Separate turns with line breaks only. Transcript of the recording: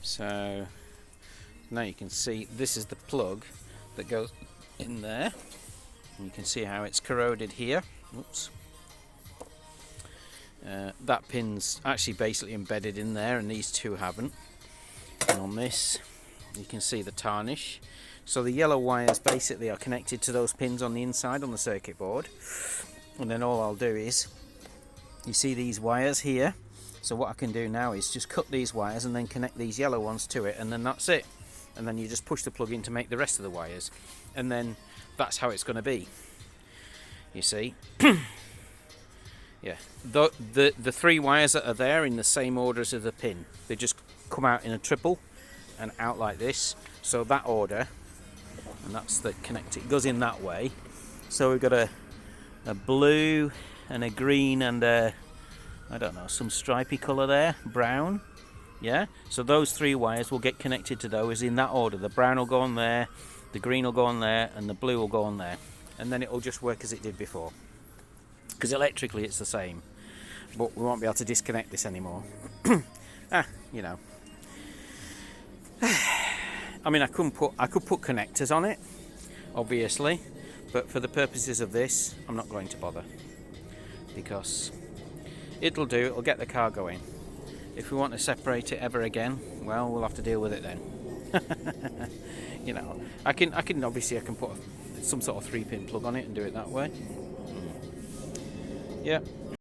So now you can see this is the plug that goes in there. And you can see how it's corroded here. Oops. That pin's actually basically embedded in there, and these two haven't. And on this you can see the tarnish. So the yellow wires basically are connected to those pins on the inside on the circuit board, and then all I'll do is, you see these wires here, so what I can do now is just cut these wires and then connect these yellow ones to it, and then that's it. And then you just push the plug in to make the rest of the wires, and then that's how it's going to be, you see. Yeah, the three wires that are there in the same order as the pin, they just come out in a triple and out like this. So that order, and that's the connect, it goes in that way. So we've got a blue and a green and a, I don't know, some stripy colour there, brown. Yeah, so those three wires will get connected to those in that order. The brown will go on there, the green will go on there, and the blue will go on there, and then it will just work as it did before, because electrically it's the same, but we won't be able to disconnect this anymore. You know, I mean, I could put connectors on it, obviously, but for the purposes of this, I'm not going to bother, because it'll do. It'll get the car going. If we want to separate it ever again, well, we'll have to deal with it then. You know, I can obviously put some sort of 3-pin plug on it and do it that way. Yeah.